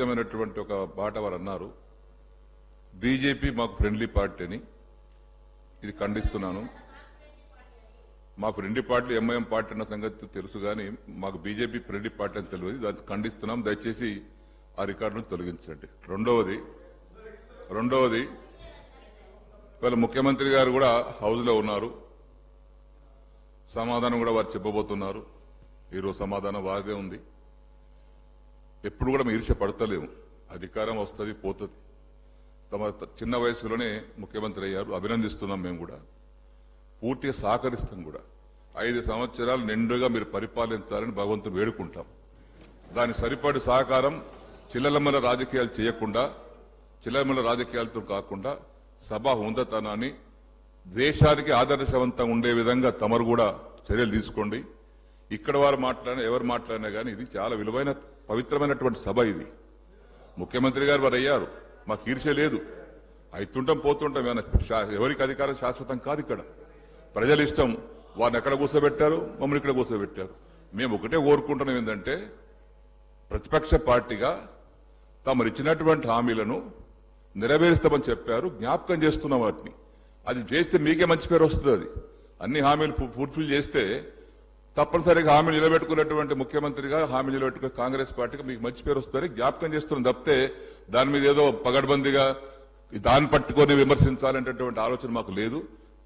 విపరీతమైనటువంటి ఒక మాట వారు అన్నారు. బీజేపీ మాకు ఫ్రెండ్లీ పార్టీ అని. ఇది ఖండిస్తున్నాను. మా ఫ్రెండ్లీ పార్టీ ఎంఐఎం పార్టీ అన్న సంగతి తెలుసు, కానీ మాకు బీజేపీ ఫ్రెండ్లీ పార్టీ అని తెలియదు. దాన్ని ఖండిస్తున్నాం. దయచేసి ఆ రికార్డును తొలగించండి. రెండవది ఇవాళ ముఖ్యమంత్రి గారు కూడా హౌస్ లో ఉన్నారు. సమాధానం కూడా వారు చెప్పబోతున్నారు. ఈరోజు సమాధానం వారిదే ఉంది. ఎప్పుడు కూడా మేము ఈర్ష్య పడతలేము. అధికారం వస్తుంది, పోతుంది. తమ చిన్న వయసులోనే ముఖ్యమంత్రి అయ్యారు. అభినందిస్తున్నాం. మేము కూడా పూర్తిగా సహకరిస్తాం కూడా. 5 సంవత్సరాలు నిండుగా మీరు పరిపాలించాలని భగవంతుని వేడుకుంటాం. దాని సరిపడి సహకారం చిల్లలమ్మల రాజకీయాలు చేయకుండా, చిల్లలమ్మల రాజకీయాలతో కాకుండా సభా హుందతనాన్ని దేశానికి ఆదర్శవంతంగా ఉండే విధంగా తమరు కూడా చర్యలు తీసుకోండి. ఇక్కడ వారు మాట్లాడినా ఎవరు మాట్లాడినా కానీ ఇది చాలా విలువైన పవిత్రమైనటువంటి సభ. ఇది ముఖ్యమంత్రి గారు వారు అయ్యారు. మాకు ఈర్ష్య లేదు. అయితుంటాం, పోతుంటాం. ఎవరికి అధికారం శాశ్వతం కాదు. ఇక్కడ ప్రజల ఇష్టం. వారిని ఎక్కడ కూర్చోబెట్టారు, మమ్మల్ని ఇక్కడ కూర్చోబెట్టారు. మేము ఒకటే కోరుకుంటున్నాం, ఏంటంటే ప్రతిపక్ష పార్టీగా తమరు ఇచ్చినటువంటి హామీలను నెరవేరుస్తామని చెప్పారు. జ్ఞాపకం చేస్తున్నాం వాటిని. అది చేస్తే మీకే మంచి పేరు వస్తుంది. అది అన్ని హామీలు ఫుల్ఫిల్ చేస్తే తప్పనిసరిగా హామీ నిలబెట్టుకున్నటువంటి ముఖ్యమంత్రిగా, హామీ నిలబెట్టుకున్న కాంగ్రెస్ పార్టీగా మీకు మంచి పేరు వస్తుందని జ్ఞాపకం చేస్తున్నాం తప్పితే దాని మీద ఏదో పగడ్బందీగా దాన్ని పట్టుకొని విమర్శించాలనేటటువంటి ఆలోచన మాకు లేదు.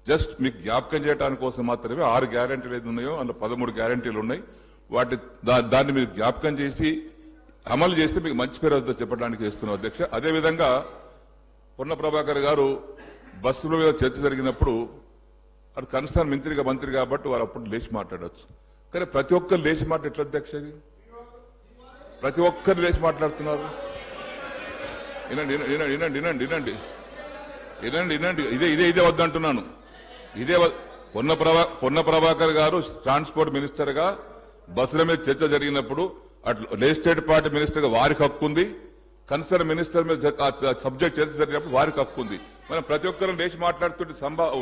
జస్ట్ మీకు జ్ఞాపకం చేయడానికి కోసం మాత్రమే 6 గ్యారంటీలు ఏది ఉన్నాయో అందులో 13 గ్యారంటీలు ఉన్నాయి. దాన్ని మీరు జ్ఞాపకం చేసి అమలు చేస్తే మీకు మంచి పేరు వద్ద చెప్పడానికి చేస్తున్నాం అధ్యక్ష. అదేవిధంగా పొన్న ప్రభాకర్ గారు బస్సుల మీద చర్చ జరిగినప్పుడు అది కన్సర్న్ మంత్రి కాబట్టి వారు అప్పుడు లేచి మాట్లాడవచ్చు. కానీ ప్రతి ఒక్కరు లేచి మాట ఎట్లా అధ్యక్ష? ఇది ప్రతి ఒక్కరు లేచి మాట్లాడుతున్నారు. వినండి. ఇదే వద్దంటున్నాను. ఇదే పొన్న ప్రభాకర్ గారు ట్రాన్స్పోర్ట్ మినిస్టర్ గా బస్సుల మీద చర్చ జరిగినప్పుడు అట్లా లెజిస్లేటివ్ పార్టీ మినిస్టర్ గా వారికి హక్కు ఉంది. కన్సర్న్ మినిస్టర్ మీద సబ్జెక్ట్ చర్చ జరిగినప్పుడు వారికి హక్కు ఉంది. మనం ప్రతి ఒక్కరు లేచి మాట్లాడుతుంటే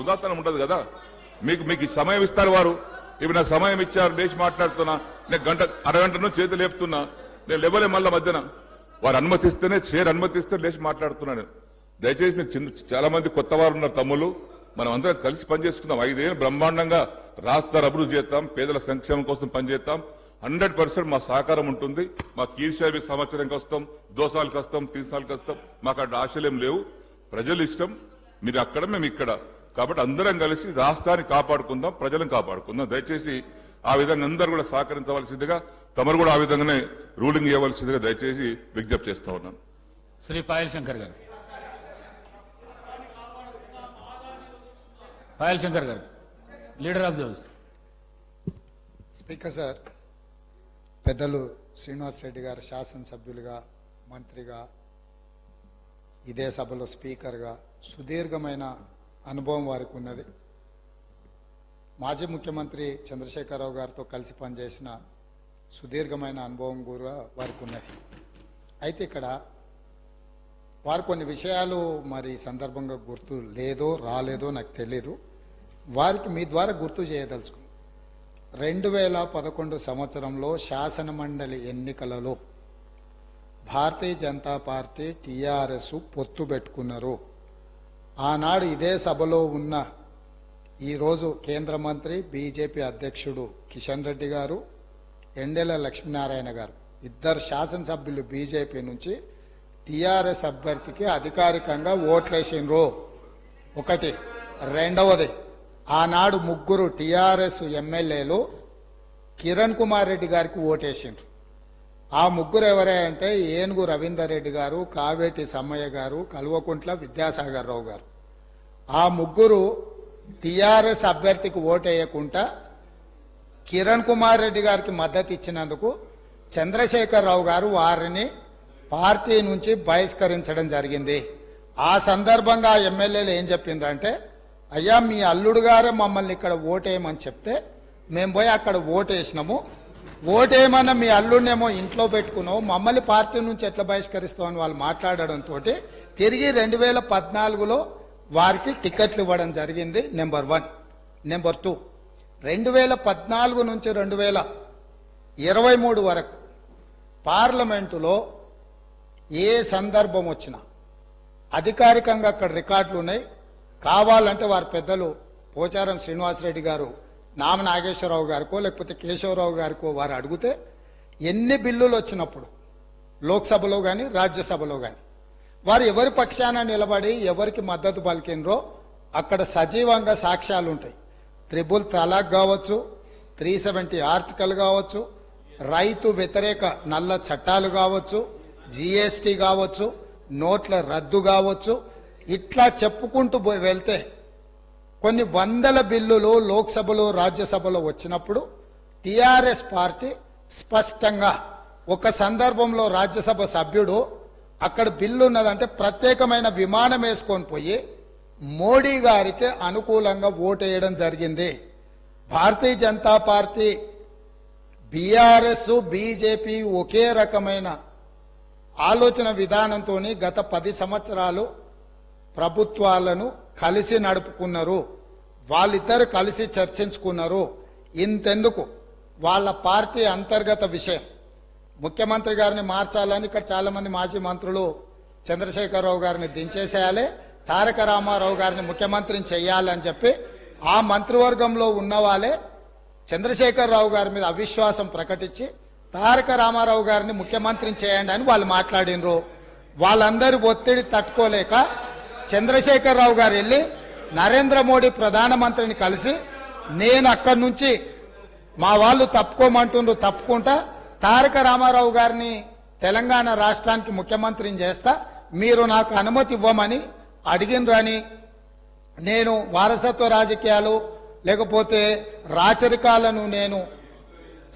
ఉదాహరణ ఉండదు కదా. మీకు సమయం ఇస్తారు వారు. ఇప్పుడు నాకు సమయం ఇచ్చారు, లేచి మాట్లాడుతున్నా. నేను అరగంట నుంచి చేతులు లేపుతున్నా. నేను లేవలే మళ్ళా మధ్యన. వారు అనుమతిస్తేనే అనుమతిస్తే లేచి మాట్లాడుతున్నాను. దయచేసి మీకు చాలా మంది కొత్త వారు ఉన్నారు తమ్ముళ్ళు. మనం అందరం కలిసి పనిచేసుకుందాం. 5 ఏళ్ళు బ్రహ్మాండంగా రాష్ట్ర అభివృద్ధి చేస్తాం. పేదల సంక్షేమం కోసం పనిచేస్తాం. 100% మా సహకారం ఉంటుంది. మాకు ఈర్ష్య సంవత్సరంకి వస్తాం, 2 సార్లకు వస్తాం, 3 సార్లకు వస్తాం. మాకు అక్కడ ఆశలేం లేవు. ప్రజలు ఇష్టం. మీరు అక్కడ, మేము ఇక్కడ. కాబట్టి అందరం కలిసి రాష్ట్రాన్ని కాపాడుకుందాం, ప్రజలను కాపాడుకుందాం. దయచేసి ఆ విధంగా అందరూ కూడా సహకరించవలసిందిగా, తమరు కూడా ఆ విధంగానే రూలింగ్ ఇవ్వవలసిందిగా దయచేసి విజ్ఞప్తి చేస్తా ఉన్నాను. శ్రీ పాయల్ శంకర్ గారు. పాయల్ శంకర్ గారు, leader of the house. Speaker sir, పెద్దలు శ్రీనివాస్ రెడ్డి గారు శాసనసభ్యులుగా, మంత్రిగా, ఇదే సభలో స్పీకర్గా సుదీర్ఘమైన అనుభవం వారికి ఉన్నది. మాజీ ముఖ్యమంత్రి చంద్రశేఖరరావు గారితో కలిసి పనిచేసిన సుదీర్ఘమైన అనుభవం కూడా వారికి ఉన్నది. అయితే ఇక్కడ వారు కొన్ని విషయాలు మరి సందర్భంగా గుర్తు లేదో రాలేదో నాకు తెలీదు. వారికి మీ ద్వారా గుర్తు చేయదలుచుకున్నాను. 2011 సంవత్సరంలో శాసనమండలి ఎన్నికలలో భారతీయ జనతా పార్టీ టీఆర్ఎస్ పొత్తు పెట్టుకున్నారు. ఆనాడు ఇదే సభలో ఉన్న ఈరోజు కేంద్ర మంత్రి బీజేపీ అధ్యక్షుడు కిషన్ రెడ్డి గారు, ఎండెల లక్ష్మీనారాయణ గారు, ఇద్దరు శాసనసభ్యులు బీజేపీ నుంచి టీఆర్ఎస్ అభ్యర్థికి అధికారికంగా ఓట్లేసిండ్రు. ఒకటి. రెండవది, ఆనాడు 3 టీఆర్ఎస్ ఎమ్మెల్యేలు కిరణ్ కుమార్ రెడ్డి గారికి ఓటేసిండ్రు. ఆ 3 ఎవరే అంటే ఏనుగు రవీందర్ రెడ్డి గారు, కావేటి సమ్మయ్య గారు, కల్వకుంట్ల విద్యాసాగర్ రావు గారు. ఆ 3 టీఆర్ఎస్ అభ్యర్థికి ఓటేయకుండా కిరణ్ కుమార్ రెడ్డి గారికి మద్దతు ఇచ్చినందుకు చంద్రశేఖరరావు గారు వారిని పార్టీ నుంచి బహిష్కరించడం జరిగింది. ఆ సందర్భంగా ఎమ్మెల్యేలు ఏం చెప్పిండ్రంటే, అయ్యా మీ అల్లుడు గారే మమ్మల్ని ఇక్కడ ఓటేయమని చెప్తే మేము పోయి అక్కడ ఓటేసినాము. ఓటేయమన్నా మీ అల్లుడినేమో ఇంట్లో పెట్టుకున్నావు, మమ్మల్ని పార్టీ నుంచి ఎట్లా బహిష్కరిస్తావు అని వాళ్ళు మాట్లాడడంతో తిరిగి 2014లో వారికి టికెట్లు ఇవ్వడం జరిగింది. నెంబర్ 1. నెంబర్ 2, 2014 నుంచి 2023 వరకు పార్లమెంటులో ఏ సందర్భం వచ్చినా అధికారికంగా అక్కడ రికార్డులు ఉన్నాయి. కావాలంటే వారి పెద్దలు పోచారం శ్రీనివాసరెడ్డి గారు నామ నాగేశ్వరరావు గారికో లేకపోతే కేశవరావు గారికో వారు అడిగితే ఎన్ని బిల్లులు వచ్చినప్పుడు లోక్సభలో కానీ రాజ్యసభలో కానీ వారు ఎవరి పక్షాన నిలబడి ఎవరికి మద్దతు పలికినరో అక్కడ సజీవంగా సాక్ష్యాలు ఉంటాయి. త్రిబుల్ తలాక్ కావచ్చు, 370 ఆర్టికల్ కావచ్చు, రైతు వ్యతిరేక నల్ల చట్టాలు కావచ్చు, జిఎస్టీ కావచ్చు, నోట్ల రద్దు కావచ్చు, ఇట్లా చెప్పుకుంటూ వెళ్తే కొన్ని వందల బిల్లులు లోక్సభలో రాజ్యసభలో వచ్చినప్పుడు టిఆర్ఎస్ పార్టీ స్పష్టంగా ఒక సందర్భంలో రాజ్యసభ సభ్యుడు అక్కడ బిల్లు ఉన్నదంటే ప్రత్యేకమైన విమానం వేసుకొని పోయి మోడీ గారికి అనుకూలంగా ఓటేయడం జరిగింది. Bharatiya Janata party, BRS, BJP ఒకే రకమైన ఆలోచన విధానంతో గత 10 సంవత్సరాలు ప్రభుత్వాలను కలిసి నడుపుకున్నారు. వాళ్ళిద్దరు కలిసి చర్చించుకున్నారు. ఇంతెందుకు వాళ్ళ పార్టీ అంతర్గత విషయం ముఖ్యమంత్రి గారిని మార్చాలని ఇక్కడ చాలా మంది మాజీ మంత్రులు చంద్రశేఖరరావు గారిని దించేసేయాలి, తారక రామారావు గారిని ముఖ్యమంత్రిని చెయ్యాలని చెప్పి ఆ మంత్రివర్గంలో ఉన్న వాళ్ళే చంద్రశేఖరరావు గారి మీద అవిశ్వాసం ప్రకటించి తారక రామారావు గారిని ముఖ్యమంత్రిని చేయండి అని వాళ్ళు మాట్లాడినరు. వాళ్ళందరూ ఒత్తిడి తట్టుకోలేక చంద్రశేఖరరావు గారు వెళ్ళి నరేంద్ర మోడీ ప్రధానమంత్రిని కలిసి నేను అక్కడి నుంచి మా వాళ్ళు తప్పుకోమంటుండ్రు, తప్పుకుంటా తారక రామారావు గారిని తెలంగాణ రాష్ట్రానికి ముఖ్యమంత్రిని చేస్తా, మీరు నాకు అనుమతి ఇవ్వమని అడిగినరని, నేను వారసత్వ రాజకీయాలు లేకపోతే రాచరికాలను నేను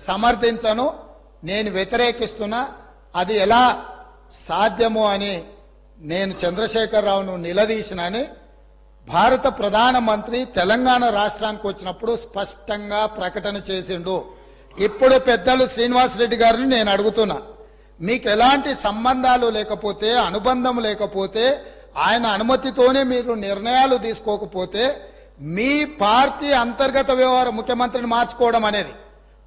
సమర్థించను, నేను వ్యతిరేకిస్తున్నా, అది ఎలా సాధ్యమో అని నేను చంద్రశేఖరరావును నిలదీసినని భారత ప్రధానమంత్రి తెలంగాణ రాష్ట్రానికి వచ్చినప్పుడు స్పష్టంగా ప్రకటన చేసిండు. ఇప్పుడు పెద్దలు శ్రీనివాసరెడ్డి గారిని నేను అడుగుతున్నా, మీకు ఎలాంటి సంబంధాలు లేకపోతే, అనుబంధం లేకపోతే, ఆయన అనుమతితోనే మీరు నిర్ణయాలు తీసుకోకపోతే మీ పార్టీ అంతర్గత వ్యవహార ముఖ్యమంత్రిని మార్చుకోవడం అనేది,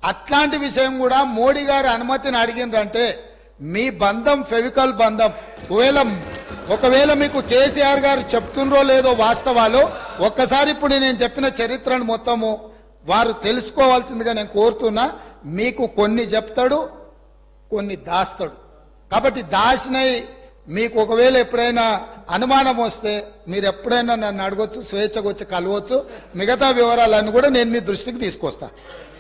అట్లాంటి విషయం కూడా మోడీ గారి అనుమతిని అడిగిందంటే మీ బంధం ఫెవికల్ బంధం. ఒకవేళ మీకు కేసీఆర్ గారు చెప్తుండ్రో లేదో వాస్తవాలు ఒక్కసారి ఇప్పుడు నేను చెప్పిన చరిత్రను మొత్తము వారు తెలుసుకోవాల్సిందిగా నేను కోరుతున్నా. మీకు కొన్ని చెప్తాడు, కొన్ని దాస్తాడు. కాబట్టి దాసినై మీకు ఒకవేళ ఎప్పుడైనా అనుమానం వస్తే మీరు ఎప్పుడైనా నన్ను అడగొచ్చు, స్వేచ్ఛగా వచ్చి కలవచ్చు. మిగతా వివరాలన్నీ కూడా నేను మీ దృష్టికి తీసుకొస్తాను.